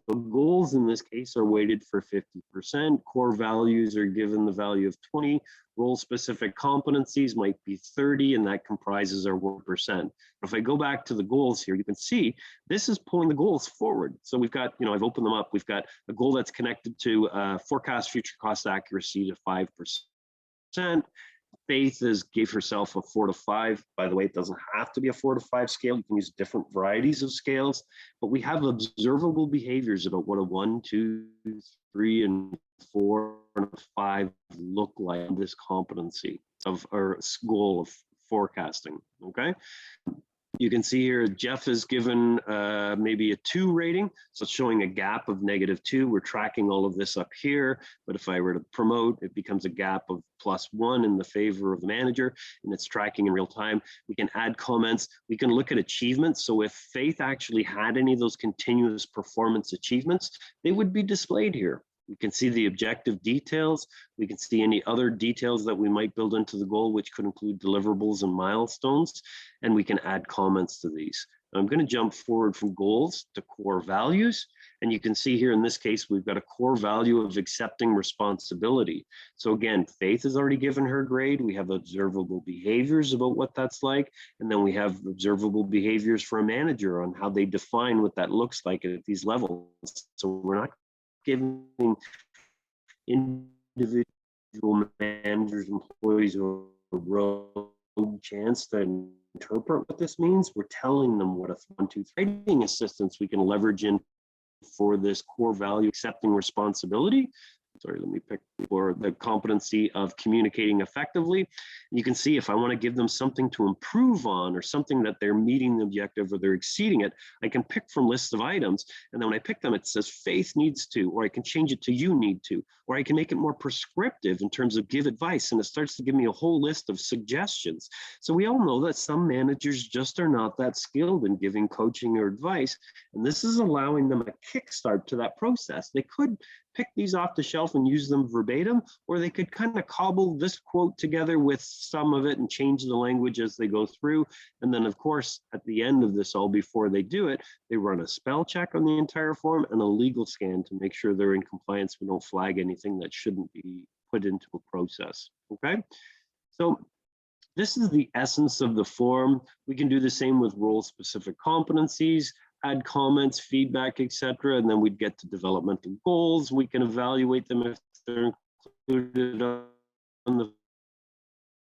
So goals in this case are weighted for 50%. Core values are given the value of 20. Role-specific competencies might be 30, and that comprises our 1%. If I go back to the goals here, you can see this is pulling the goals forward. So we've got, I've opened them up. We've got a goal that's connected to forecast future cost accuracy to 5%. Faith gave herself a 4 to 5. By the way, it doesn't have to be a 4 to 5 scale. You can use different varieties of scales, but we have observable behaviors about what a 1, 2, 3, and 4, and 5 look like in this competency of our goal of forecasting. Okay. You can see here, Jeff is given maybe a 2 rating. So it's showing a gap of -2. We're tracking all of this up here. But if I were to promote, it becomes a gap of +1 in the favor of the manager, and it's tracking in real time. We can add comments. We can look at achievements. So if Faith actually had any of those continuous performance achievements, they would be displayed here. We can see the objective details. We can see any other details that we might build into the goal, which could include deliverables and milestones, and we can add comments to these. Now I'm going to jump forward from goals to core values, and you can see here in this case, we've got a core value of accepting responsibility. So again, Faith has already given her grade. We have observable behaviors about what that's like, and then we have observable behaviors for a manager on how they define what that looks like at these levels. So we're not giving individual managers, employees, or rogue chance to interpret what this means. We're telling them what a 1, 2, 3 writing assistance we can leverage in for this core value, accepting responsibility. Sorry, let me pick for the competency of communicating effectively. You can see if I want to give them something to improve on or something that they're meeting the objective or they're exceeding it, I can pick from lists of items. And then when I pick them, it says Faith needs to, or I can change it to you need to, or I can make it more prescriptive in terms of give advice. And it starts to give me a whole list of suggestions. So we all know that some managers just are not that skilled in giving coaching or advice. And this is allowing them a kickstart to that process. They could pick these off the shelf and use them verbatim, or they could kind of cobble this quote together with some of it and change the language as they go through. And then of course, at the end of this all, before they do it, they run a spell check on the entire form and a legal scan to make sure they're in compliance. We don't flag anything that shouldn't be put into a process, okay? So this is the essence of the form. We can do the same with role-specific competencies, add comments, feedback, etc. And then we'd get to developmental goals. We can evaluate them if they're included on the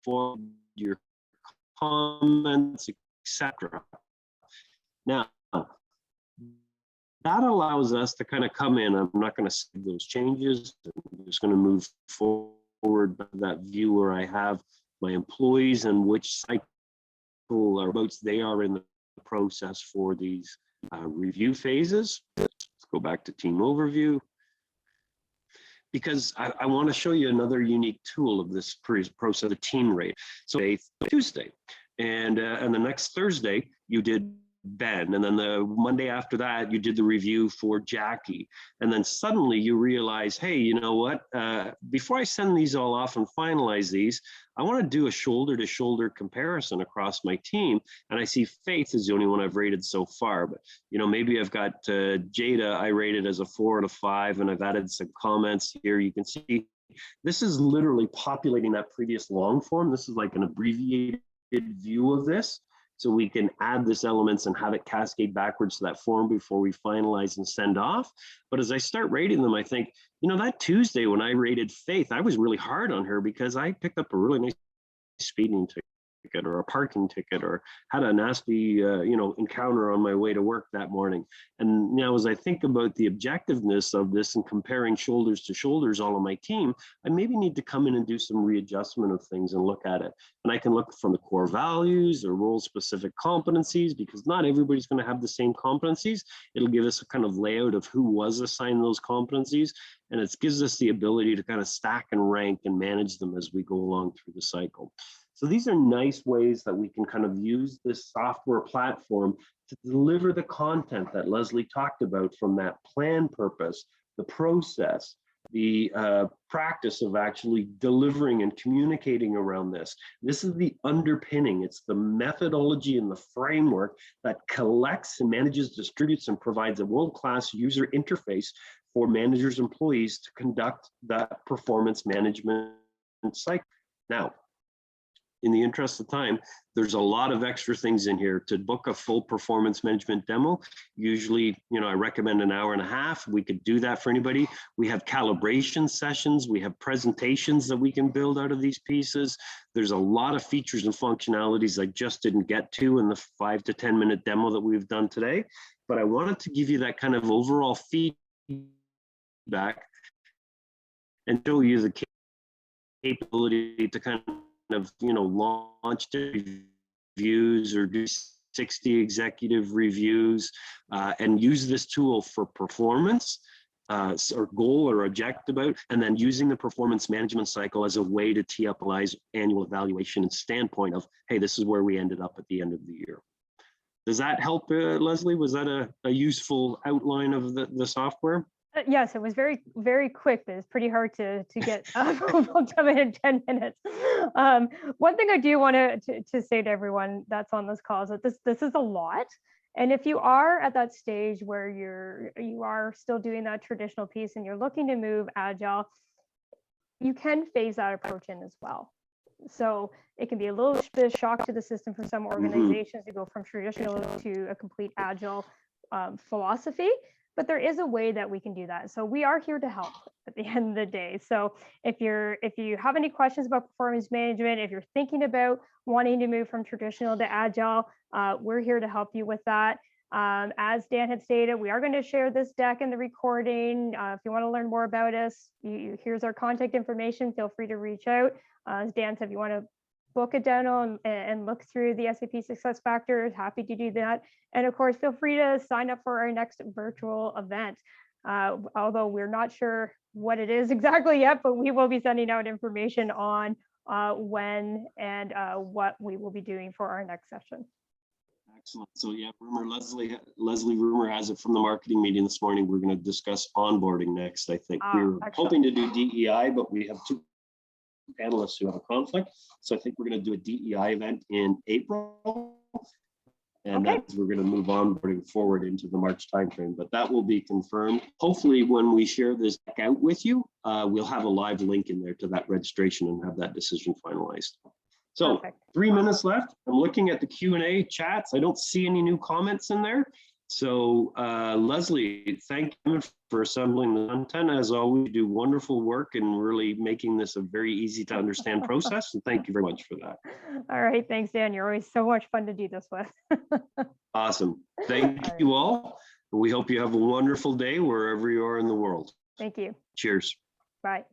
form, your comments, etc. Now, that allows us to kind of come in. I'm not going to save those changes. I'm just going to move forward by that view where I have my employees and which cycle or boats they are in the process for these review phases. Let's go back to team overview, because I want to show you another unique tool of this process, the team rate. So Tuesday, and the next Thursday you did Ben, and then the Monday after that you did the review for Jackie, and then suddenly you realize, hey, you know what, before I send these all off and finalize these, I want to do a shoulder-to-shoulder comparison across my team, and I see Faith is the only one I've rated so far, but maybe I've got Jada I rated as a 4 out of 5, and I've added some comments here. You can see this is literally populating that previous long form. This is like an abbreviated view of this. So we can add this elements and have it cascade backwards to that form before we finalize and send off. But as I start rating them, I think, that Tuesday when I rated Faith, I was really hard on her because I picked up a really nice speeding ticket or a parking ticket or had a nasty, encounter on my way to work that morning. And now as I think about the objectiveness of this and comparing shoulders to shoulders, all of my team, I maybe need to come in and do some readjustment of things and look at it. And I can look from the core values or role-specific competencies, because not everybody's going to have the same competencies. It'll give us a kind of layout of who was assigned those competencies. And it gives us the ability to kind of stack and rank and manage them as we go along through the cycle. So these are nice ways that we can kind of use this software platform to deliver the content that Leslie talked about, from that plan purpose, the process, the practice of actually delivering and communicating around this. This is the underpinning. It's the methodology and the framework that collects and manages, distributes, and provides a world-class user interface for managers, employees to conduct that performance management cycle. Now, in the interest of time, there's a lot of extra things in here. To book a full performance management demo, usually, I recommend an hour and a half. We could do that for anybody. We have calibration sessions. We have presentations that we can build out of these pieces. There's a lot of features and functionalities I just didn't get to in the 5 to 10 minute demo that we've done today. But I wanted to give you that kind of overall feedback and show you the capability to kind of launch reviews or do 60 executive reviews and use this tool for performance or goal or objective about, and then using the performance management cycle as a way to tee up Li's annual evaluation and standpoint of, hey, this is where we ended up at the end of the year. Does that help, Leslie? Was that a useful outline of the software? Yes, it was very, very quick, but it's pretty hard to get done in 10 minutes. One thing I do want to say to everyone that's on this call is that this is a lot. And if you are at that stage where you are still doing that traditional piece and you're looking to move Agile, you can phase that approach in as well. So it can be a little bit of shock to the system for some organizations to go from traditional to a complete Agile philosophy. But there is a way that we can do that. So we are here to help at the end of the day. So if you have any questions about performance management, if you're thinking about wanting to move from traditional to Agile, we're here to help you with that. As Dan had stated, we are going to share this deck and the recording. If you want to learn more about us, here's our contact information. Feel free to reach out. As Dan said, if you want to book a demo and look through the SAP Success Factors, happy to do that. And of course, feel free to sign up for our next virtual event. Although we're not sure what it is exactly yet, but we will be sending out information on when and what we will be doing for our next session. Excellent. So yeah, Leslie Rumor has it from the marketing meeting this morning. We're going to discuss onboarding next. I think we're hoping to do DEI, but we have 2 panelists who have a conflict. So I think we're going to do a DEI event in April. And that's, we're going to move onboarding forward into the March timeframe, but that will be confirmed. Hopefully when we share this out with you, we'll have a live link in there to that registration and have that decision finalized. So 3 minutes left. I'm looking at the Q&A chats. I don't see any new comments in there. So Leslie, thank you for assembling the content. As always, you do wonderful work and really making this a very easy to understand process. And thank you very much for that. All right, thanks, Dan. You're always so much fun to do this with. Awesome. Thank you all. We hope you have a wonderful day wherever you are in the world. Thank you. Cheers. Bye.